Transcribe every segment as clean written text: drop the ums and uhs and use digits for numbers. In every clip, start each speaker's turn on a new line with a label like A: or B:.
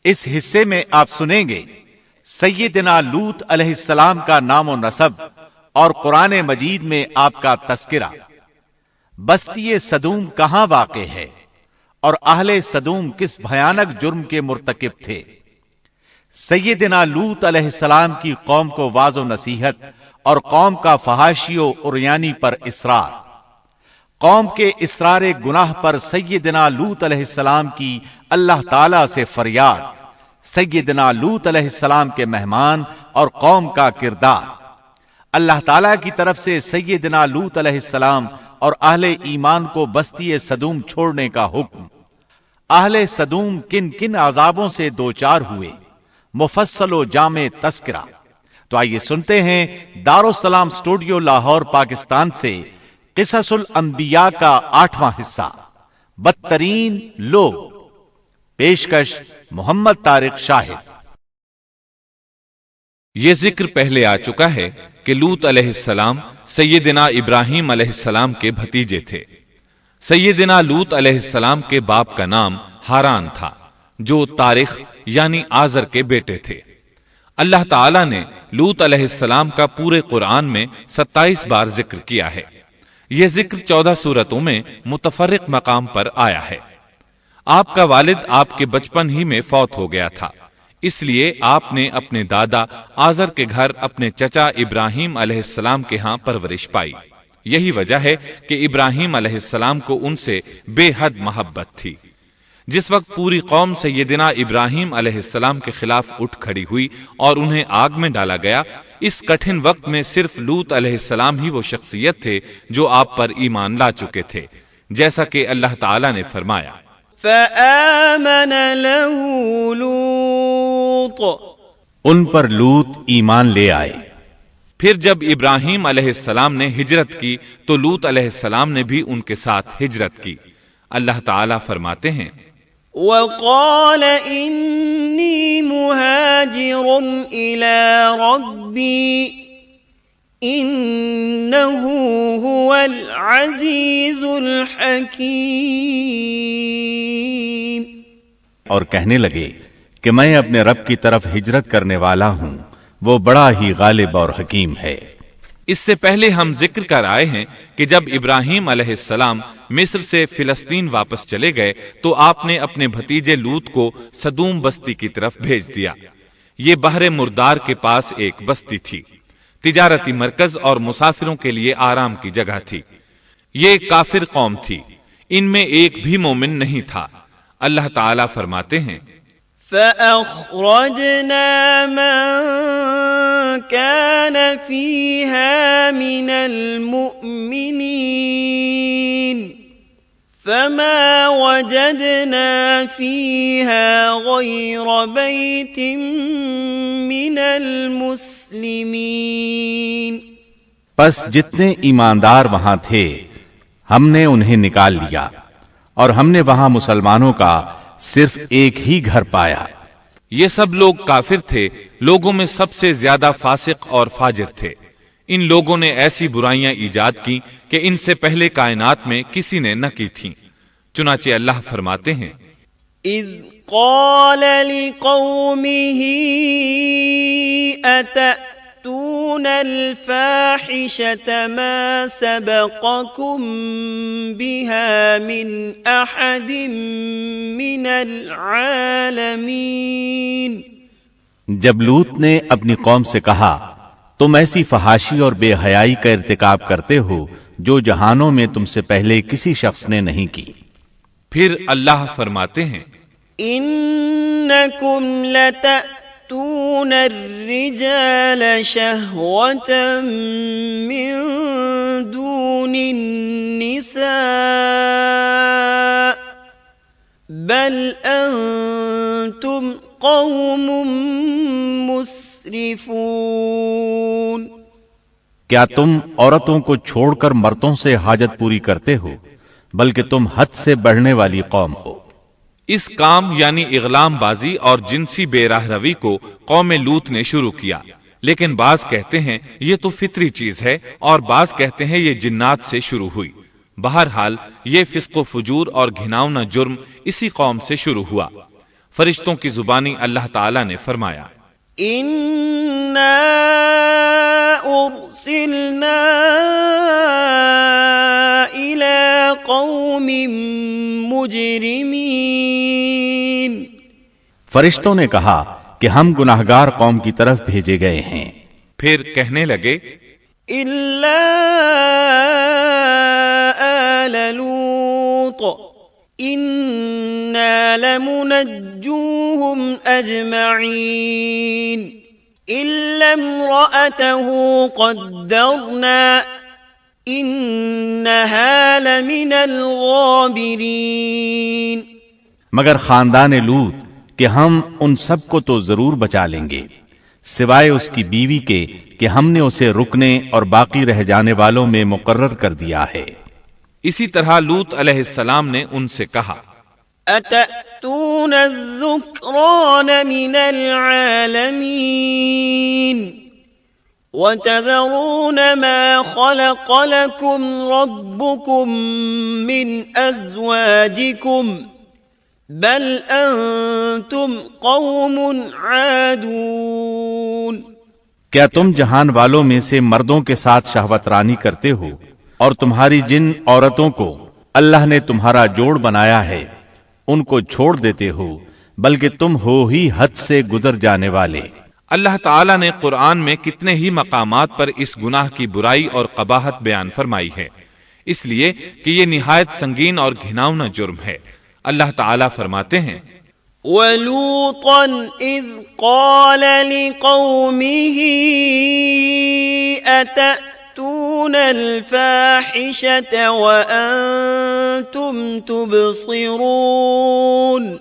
A: اس حصے میں آپ سنیں گے سیدنا لوط علیہ السلام کا نام و نسب اور قرآن مجید میں آپ کا تذکرہ، بستی صدوم کہاں واقع ہے اور اہل صدوم کس بھیانک جرم کے مرتکب تھے، سیدنا لوط علیہ السلام کی قوم کو واعظ و نصیحت اور قوم کا فحاشی و عریانی پر اصرار، قوم کے اصرار گناہ پر سیدنا لوط علیہ السلام کی اللہ تعالی سے فریاد، سیدنا لوط علیہ السلام کے مہمان اور قوم کا کردار، اللہ تعالی کی طرف سے سیدنا لوط علیہ السلام اور اہل ایمان کو بستی صدوم چھوڑنے کا حکم، اہل صدوم کن کن عذابوں سے دوچار ہوئے، مفصل و جامع تذکرہ۔ تو آئیے سنتے ہیں دارالسلام اسٹوڈیو لاہور پاکستان سے قصص الانبیاء کا 8واں حصہ، بدترین لوگ، پیشکش محمد طارق شاہد۔
B: یہ ذکر پہلے آ چکا ہے کہ لوط علیہ السلام سیدنا ابراہیم علیہ السلام کے بھتیجے تھے۔ سیدنا لوط علیہ السلام کے باپ کا نام ہاران تھا، جو تارخ یعنی آزر کے بیٹے تھے۔ اللہ تعالی نے لوط علیہ السلام کا پورے قرآن میں 27 بار ذکر کیا ہے۔ یہ ذکر 14 سورتوں میں متفرق مقام پر آیا ہے۔ آپ کا والد آپ کے بچپن ہی میں فوت ہو گیا تھا، اس لیے آپ نے اپنے دادا آزر کے گھر اپنے چچا ابراہیم علیہ السلام کے ہاں پرورش پائی۔ یہی وجہ ہے کہ ابراہیم علیہ السلام کو ان سے بے حد محبت تھی۔ جس وقت پوری قوم سیدنا ابراہیم علیہ السلام کے خلاف اٹھ کھڑی ہوئی اور انہیں آگ میں ڈالا گیا، اس کٹھن وقت میں صرف لوط علیہ السلام ہی وہ شخصیت تھے جو آپ پر ایمان لا چکے تھے، جیسا کہ اللہ تعالی نے فرمایا
C: فآمن له لوط،
A: ان پر لوط ایمان لے آئے۔
B: پھر جب ابراہیم علیہ السلام نے ہجرت کی تو لوط علیہ السلام نے بھی ان کے ساتھ ہجرت کی۔ اللہ تعالیٰ فرماتے ہیں
C: وقال انی مہاجر الی ربی انہ هو العزیز الحکیم،
A: اور کہنے لگے کہ میں اپنے رب کی طرف ہجرت کرنے والا ہوں، وہ بڑا ہی غالب اور حکیم ہے۔
B: اس سے پہلے ہم ذکر کر آئے ہیں کہ جب ابراہیم علیہ السلام مصر سے فلسطین واپس چلے گئے تو آپ نے اپنے بھتیجے لوط کو صدوم بستی کی طرف بھیج دیا۔ یہ بحر مردار کے پاس ایک بستی تھی، تجارتی مرکز اور مسافروں کے لیے آرام کی جگہ تھی۔ یہ کافر قوم تھی، ان میں ایک بھی مومن نہیں تھا۔ اللہ تعالیٰ فرماتے ہیں
C: فأخرجنا من كان فيها من المؤمنين فما وجدنا فيها غير بيت من المسلمين،
A: پس جتنے ایماندار وہاں تھے ہم نے انہیں نکال لیا، اور ہم نے وہاں مسلمانوں کا صرف ایک ہی گھر پایا۔
B: یہ سب لوگ کافر تھے، لوگوں میں سب سے زیادہ فاسق اور فاجر تھے۔ ان لوگوں نے ایسی برائیاں ایجاد کی کہ ان سے پہلے کائنات میں کسی نے نہ کی تھیں۔ چنانچہ اللہ فرماتے ہیں
C: اذ قال لقومه اتأتون الفاحشة ما سبقكم بها من احد من العالمین،
A: جب لوط نے اپنی قوم سے کہا تم ایسی فحاشی اور بے حیائی کا ارتکاب کرتے ہو جو جہانوں میں تم سے پہلے کسی شخص نے نہیں کی۔
B: پھر اللہ فرماتے ہیں
C: انکم لتأتون الرجال شہوة من دون النساء بل انتم قوم مسرفون،
A: کیا تم عورتوں کو چھوڑ کر مردوں سے حاجت پوری کرتے ہو، بلکہ تم حد سے بڑھنے والی قوم ہو۔
B: اس کام یعنی اغلام بازی اور جنسی بے راہ روی کو قوم لوط نے شروع کیا، لیکن بعض کہتے ہیں یہ تو فطری چیز ہے اور بعض کہتے ہیں یہ جنات سے شروع ہوئی۔ بہرحال یہ فسق و فجور اور گھناؤنا جرم اسی قوم سے شروع ہوا۔ فرشتوں کی زبانی اللہ تعالی نے فرمایا،
C: اِنَّا أُرْسِلْنَا إِلَى قَوْمٍ مُجْرِمِينَ۔
A: فرشتوں نے کہا کہ ہم گناہگار قوم کی طرف بھیجے گئے ہیں۔
B: پھر کہنے لگے،
C: إِلَّا آلَ لُوطٍ إِنَّا لَمُنَجُّوهُمْ أَجْمَعِينَ إِلَّا امْرَأَتَهُ قَدَّرْنَا إِنَّهَا لَمِنَ الْغَابِرِينَ،
A: مگر خاندان لوط کہ ہم ان سب کو تو ضرور بچا لیں گے سوائے اس کی بیوی کے کہ ہم نے اسے رکنے اور باقی رہ جانے والوں میں مقرر کر دیا ہے۔
B: اسی طرح لوط علیہ السلام نے ان سے کہا،
C: أَتَأْتُونَ الذُّكْرَانَ مِنَ الْعَالَمِينَ وَتَذَرُونَ مَا خَلَقَ لَكُمْ رَبُّكُمْ مِنْ أَزْوَاجِكُمْ بَلْ أَنْتُمْ قَوْمٌ عَادُونَ۔
A: کیا تم جہان والوں میں سے مردوں کے ساتھ شہوت رانی کرتے ہو اور تمہاری جن عورتوں کو اللہ نے تمہارا جوڑ بنایا ہے ان کو چھوڑ دیتے ہو، بلکہ تم ہو ہی حد سے گزر جانے والے۔
B: اللہ تعالیٰ نے قرآن میں کتنے ہی مقامات پر اس گناہ کی برائی اور قباحت بیان فرمائی ہے، اس لیے کہ یہ نہایت سنگین اور گھناؤنا جرم ہے۔ اللہ تعالیٰ فرماتے ہیں،
C: وَلُوطًا إِذْ قَالَ لِقَوْمِهِ أَتَأْتُونَ الْفَاحِشَةَ وَأَنْتُمْ تُبْصِرُونَ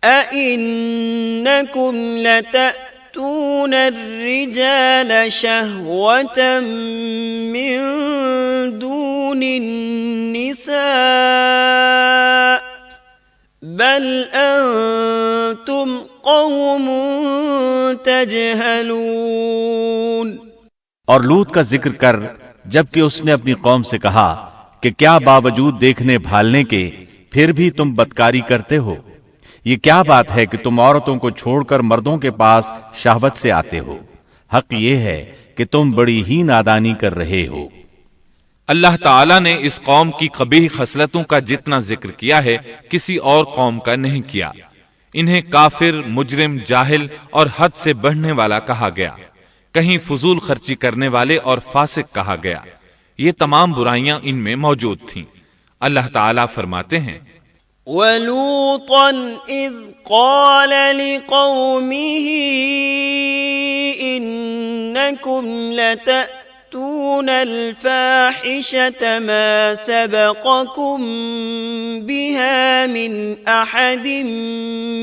C: أَإِنَّكُمْ لَتَأْتُونَ الرِّجَالَ شَهْوَةً مِّن دُونِ النِّسَاءِ بل انتم قوم تجہلون۔
A: اور لوط کا ذکر کر جبکہ اس نے اپنی قوم سے کہا کہ کیا باوجود دیکھنے بھالنے کے پھر بھی تم بدکاری کرتے ہو؟ یہ کیا بات ہے کہ تم عورتوں کو چھوڑ کر مردوں کے پاس شہوت سے آتے ہو؟ حق یہ ہے کہ تم بڑی ہی نادانی کر رہے ہو۔
B: اللہ تعالیٰ نے اس قوم کی قبیح خصلتوں کا جتنا ذکر کیا ہے کسی اور قوم کا نہیں کیا۔ انہیں کافر، مجرم، جاہل اور حد سے بڑھنے والا کہا گیا، کہیں فضول خرچی کرنے والے اور فاسق کہا گیا۔ یہ تمام برائیاں ان میں موجود تھیں۔ اللہ تعالیٰ فرماتے ہیں،
C: وَلُوطًا إِذْ قَالَ لِقَوْمِهِ إِنَّكُمْ لَتَأْتُونَ الْفَاحِشَةَ مَا سَبَقَكُمْ بِهَا مِنْ أَحَدٍ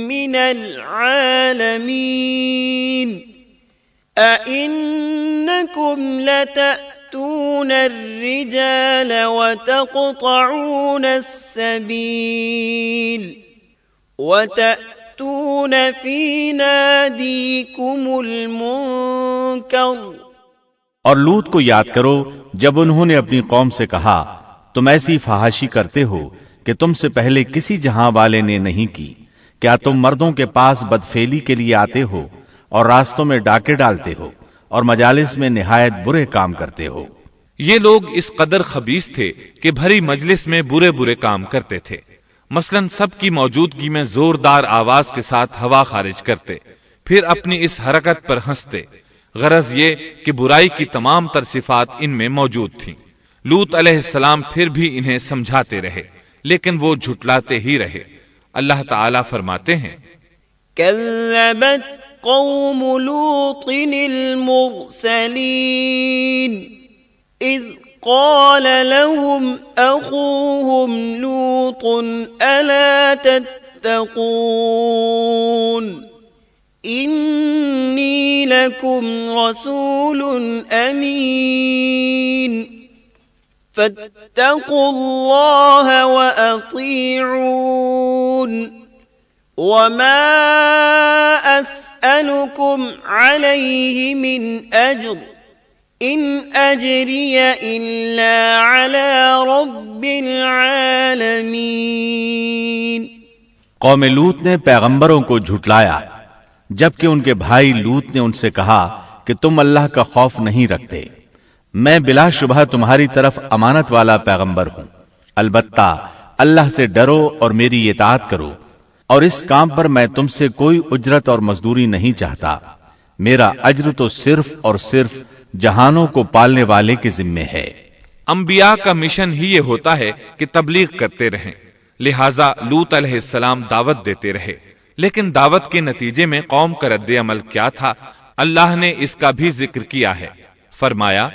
C: مِّنَ الْعَالَمِينَ أَإِنَّكُمْ لَتَأْتُونَ الرِّجَالَ وَتَقْطَعُونَ السَّبِيلَ وَتَأْتُونَ فِي نَادِيكُمُ الْمُنكَرَ۔
A: اور لوط کو یاد کرو جب انہوں نے اپنی قوم سے کہا تم ایسی فحاشی کرتے ہو کہ تم سے پہلے کسی جہاں والے نے نہیں کی۔ کیا تم مردوں کے پاس بدفعلی کے لیے آتے ہو اور راستوں میں ڈاکے ڈالتے ہو اور مجالس میں نہایت برے کام کرتے ہو؟
B: یہ لوگ اس قدر خبیث تھے کہ بھری مجلس میں برے برے کام کرتے تھے۔ مثلا سب کی موجودگی میں زوردار آواز کے ساتھ ہوا خارج کرتے، پھر اپنی اس حرکت پر ہنستے۔ غرض یہ کہ برائی کی تمام تر صفات ان میں موجود تھیں۔ لوط علیہ السلام پھر بھی انہیں سمجھاتے رہے لیکن وہ جھٹلاتے ہی رہے۔ اللہ تعالیٰ فرماتے ہیں،
C: كذبت قوم لوط المرسلين إذ قال لهم أخوهم لوط ألا تتقون إني لكم رسول أمين فاتقوا الله وأطيعون وما أسألكم عليه من أجر إن أجري إلا على رب العالمين۔
A: قوم لوط نے پیغمبروں کو جھٹلایا جبکہ ان کے بھائی لوط نے ان سے کہا کہ تم اللہ کا خوف نہیں رکھتے، میں بلا شبہ تمہاری طرف امانت والا پیغمبر ہوں، البتہ اللہ سے ڈرو اور میری اطاعت کرو، اور اس کام پر میں تم سے کوئی اجرت اور مزدوری نہیں چاہتا، میرا اجر تو صرف اور صرف جہانوں کو پالنے والے کے ذمے ہے۔
B: انبیاء کا مشن ہی یہ ہوتا ہے کہ تبلیغ کرتے رہیں، لہٰذا لوط علیہ السلام دعوت دیتے رہے، لیکن دعوت کے نتیجے میں قوم کا رد عمل کیا تھا، اللہ نے اس کا بھی ذکر کیا ہے، فرمایا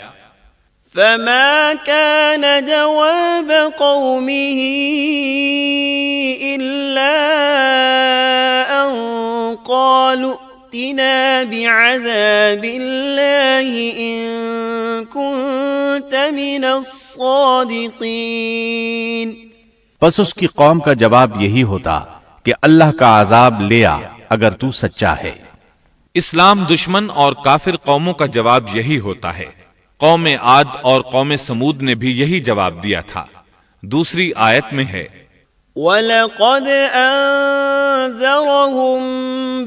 C: فما كان جواب قومه إلا أن قالوا ائتنا بعذاب الله إن كنت من الصادقين۔
A: پس اس کی قوم کا جواب یہی ہوتا کہ اللہ کا عذاب لے آ اگر تو سچا ہے۔
B: اسلام دشمن اور کافر قوموں کا جواب یہی ہوتا ہے۔ قوم عاد اور قوم سمود نے بھی یہی جواب دیا تھا۔ دوسری آیت میں ہے
C: وَلَقَدْ أَنذَرَهُمْ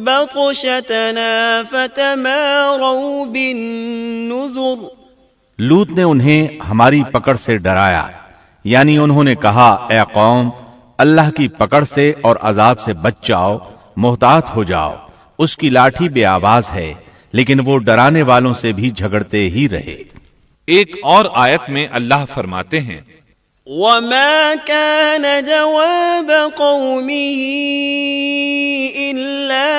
C: بَطْشَتَنَا فَتَمَارَوْا بِالنُّذُرِ۔
A: لوط نے انہیں ہماری پکڑ سے ڈرایا، یعنی انہوں نے کہا اے قوم اللہ کی پکڑ سے اور عذاب سے بچ جاؤ، محتاط ہو جاؤ، اس کی لاٹھی بے آواز ہے، لیکن وہ ڈرانے والوں سے بھی جھگڑتے ہی رہے۔
B: ایک اور آیت میں اللہ فرماتے ہیں
C: وَمَا كَانَ جَوَابَ قَوْمِهِ إِلَّا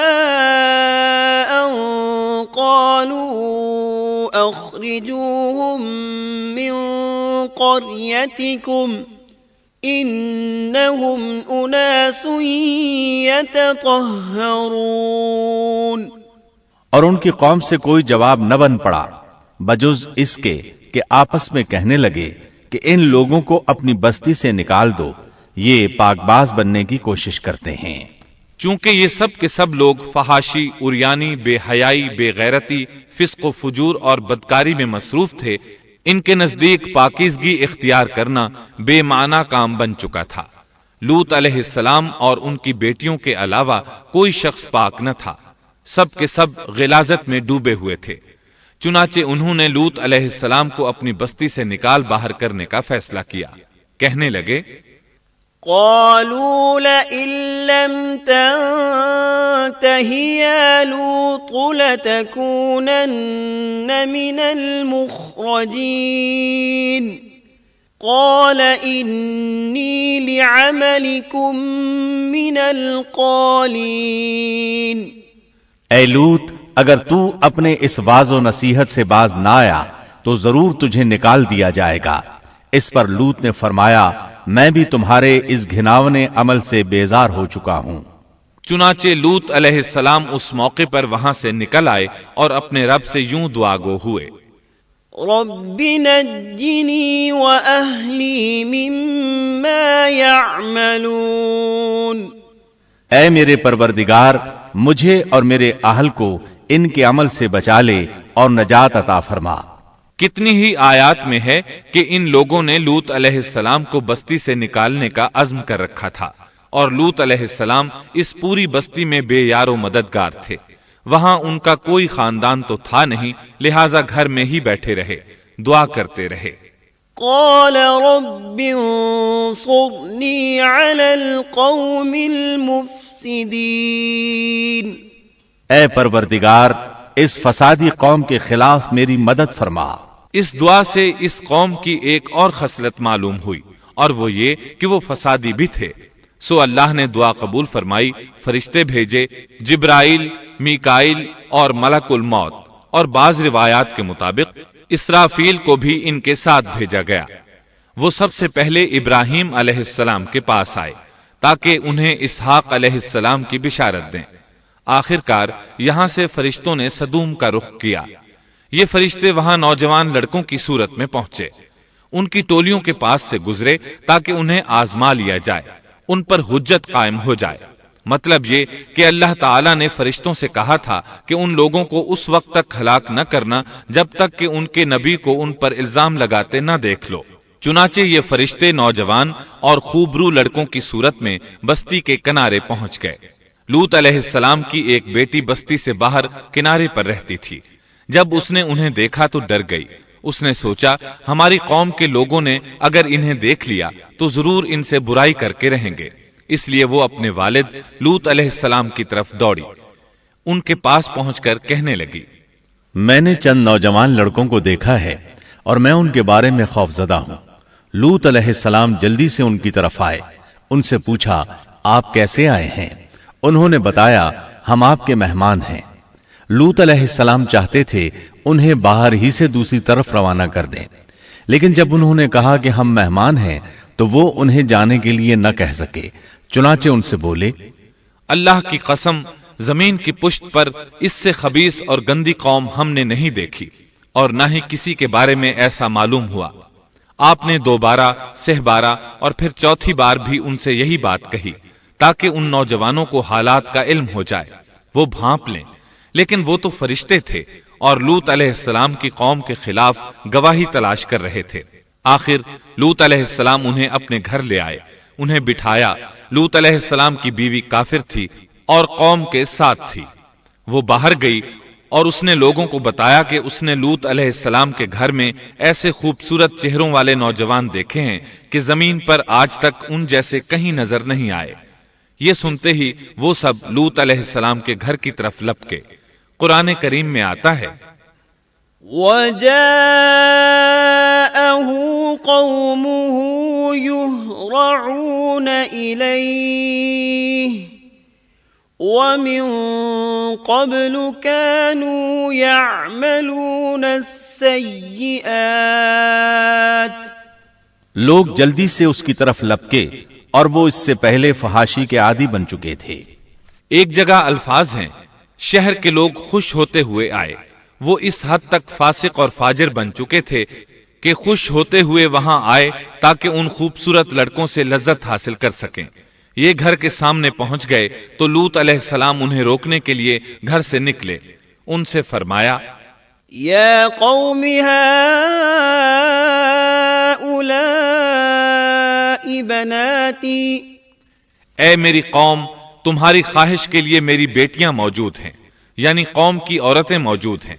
C: أَن قَالُوا أَخْرِجُوهُم مِّن قَرْيَتِكُمْ إِنَّهُمْ أُنَاسٌ يَتَطَهَّرُونَ۔
A: اور ان کی قوم سے کوئی جواب نہ بن پڑا بجز اس کے کہ آپس میں کہنے لگے کہ ان لوگوں کو اپنی بستی سے نکال دو، یہ پاک باز بننے کی کوشش کرتے ہیں۔
B: چونکہ یہ سب کے سب لوگ فحاشی، عریانی، بے حیائی، بے غیرتی، فسق و فجور اور بدکاری میں مصروف تھے، ان کے نزدیک پاکیزگی اختیار کرنا بے معنی کام بن چکا تھا۔ لوط علیہ السلام اور ان کی بیٹیوں کے علاوہ کوئی شخص پاک نہ تھا، سب کے سب غلاظت میں ڈوبے ہوئے تھے۔ چنانچہ انہوں نے لوط علیہ السلام کو اپنی بستی سے نکال باہر کرنے کا فیصلہ کیا، کہنے لگے
C: قالوا لئن لم تنته يا لوط لتكونن من المخرجين قال إني لعملكم من القالين۔
A: اے لوط اگر تو اپنے اس واز و نصیحت سے باز نہ آیا تو ضرور تجھے نکال دیا جائے گا۔ اس پر لوط نے فرمایا میں بھی تمہارے اس گھناونے عمل سے بیزار ہو چکا ہوں۔
B: چنانچہ لوط علیہ السلام اس موقع پر وہاں سے نکل آئے اور اپنے رب سے یوں دعا گو ہوئے
C: رب نجنی وأہلی مما يعملون۔
A: اے میرے پروردگار مجھے اور میرے اہل کو ان کے عمل سے بچا لے اور نجات عطا فرما۔
B: کتنی ہی آیات میں ہے کہ ان لوگوں نے لوط علیہ السلام کو بستی سے نکالنے کا عزم کر رکھا تھا، اور لوط علیہ السلام اس پوری بستی میں بے یار و مددگار تھے۔ وہاں ان کا کوئی خاندان تو تھا نہیں، لہٰذا گھر میں ہی بیٹھے رہے، دعا کرتے رہے۔
C: قال رب انصرنی علی القوم المفسدین۔
A: اے پروردگار اس فسادی قوم کے خلاف میری مدد فرما۔
B: اس دعا سے اس قوم کی ایک اور خصلت معلوم ہوئی، اور وہ یہ کہ وہ فسادی بھی تھے۔ سو اللہ نے دعا قبول فرمائی، فرشتے بھیجے، جبرائیل، میکائیل اور ملک الموت، اور بعض روایات کے مطابق اسرافیل کو بھی ان کے ساتھ بھیجا گیا۔ وہ سب سے پہلے ابراہیم علیہ السلام کے پاس آئے تاکہ انہیں اسحاق علیہ السلام کی بشارت دیں۔ آخرکار یہاں سے فرشتوں نے سدوم کا رخ کیا۔ یہ فرشتے وہاں نوجوان لڑکوں کی صورت میں پہنچے، ان کی ٹولیوں کے پاس سے گزرے تاکہ انہیں آزما لیا جائے، ان پر حجت قائم ہو جائے۔ مطلب یہ کہ اللہ تعالیٰ نے فرشتوں سے کہا تھا کہ ان لوگوں کو اس وقت تک ہلاک نہ کرنا جب تک کہ ان کے نبی کو ان پر الزام لگاتے نہ دیکھ لو۔ چنانچہ یہ فرشتے نوجوان اور خوبرو لڑکوں کی صورت میں بستی کے کنارے پہنچ گئے۔ لوط علیہ السلام کی ایک بیٹی بستی سے باہر کنارے پر رہتی تھی۔ جب اس نے انہیں دیکھا تو ڈر گئی۔ اس نے سوچا ہماری قوم کے لوگوں نے اگر انہیں دیکھ لیا تو ضرور ان سے برائی کر کے رہیں گے، اس لیے وہ اپنے والد لوط علیہ السلام کی طرف دوڑی۔ ان کے پاس پہنچ کر کہنے لگی،
A: میں نے چند نوجوان لڑکوں کو دیکھا ہے اور میں ان کے بارے میں خوفزدہ ہوں۔ لوط علیہ السلام جلدی سے ان کی طرف آئے، ان سے پوچھا آپ کیسے آئے ہیں؟ انہوں نے بتایا ہم آپ کے مہمان ہیں۔ لوط علیہ السلام چاہتے تھے انہیں باہر ہی سے دوسری طرف روانہ کر دیں، لیکن جب انہوں نے کہا کہ ہم مہمان ہیں تو وہ انہیں جانے کے لیے نہ کہہ سکے، چنانچہ ان سے بولے،
B: اللہ کی قسم زمین کی پشت پر اس سے خبیث اور گندی قوم ہم نے نہیں دیکھی، اور نہ ہی کسی کے بارے میں ایسا معلوم ہوا۔ آپ نے 2 بار 6 بار اور پھر چوتھی بار بھی ان سے یہی بات کہی تاکہ ان نوجوانوں کو حالات کا علم ہو جائے، وہ بھانپ لیں، لیکن وہ تو فرشتے تھے اور لوط علیہ السلام کی قوم کے خلاف گواہی تلاش کر رہے تھے۔ آخر لوط علیہ السلام انہیں اپنے گھر لے آئے، انہیں بٹھایا۔ لوط علیہ السلام کی بیوی کافر تھی اور قوم کے ساتھ تھی۔ وہ باہر گئی اور اس نے لوگوں کو بتایا کہ اس نے لوط علیہ السلام کے گھر میں ایسے خوبصورت چہروں والے نوجوان دیکھے ہیں کہ زمین پر آج تک ان جیسے کہیں نظر نہیں آئے۔ یہ سنتے ہی وہ سب لوط علیہ السلام کے گھر کی طرف لپکے۔ قرآن کریم میں آتا ہے،
C: وَجَاءَهُ قَوْمُهُ يُهْرَعُونَ إِلَيْهِ وَمِن قَبْلُ كَانُوا يَعْمَلُونَ السَّيِّئَاتِ۔
A: لوگ جلدی سے اس کی طرف لپکے اور وہ اس سے پہلے فحاشی کے عادی بن چکے تھے۔
B: ایک جگہ الفاظ ہیں، شہر کے لوگ خوش ہوتے ہوئے آئے۔ وہ اس حد تک فاسق اور فاجر بن چکے تھے کہ خوش ہوتے ہوئے وہاں آئے تاکہ ان خوبصورت لڑکوں سے لذت حاصل کر سکیں۔ یہ گھر کے سامنے پہنچ گئے تو لوط علیہ السلام انہیں روکنے کے لیے گھر سے نکلے۔ ان سے فرمایا،
C: یا قوم ہؤلاء بناتی،
B: اے میری قوم، تمہاری خواہش کے لیے میری بیٹیاں موجود ہیں، یعنی قوم کی عورتیں موجود ہیں۔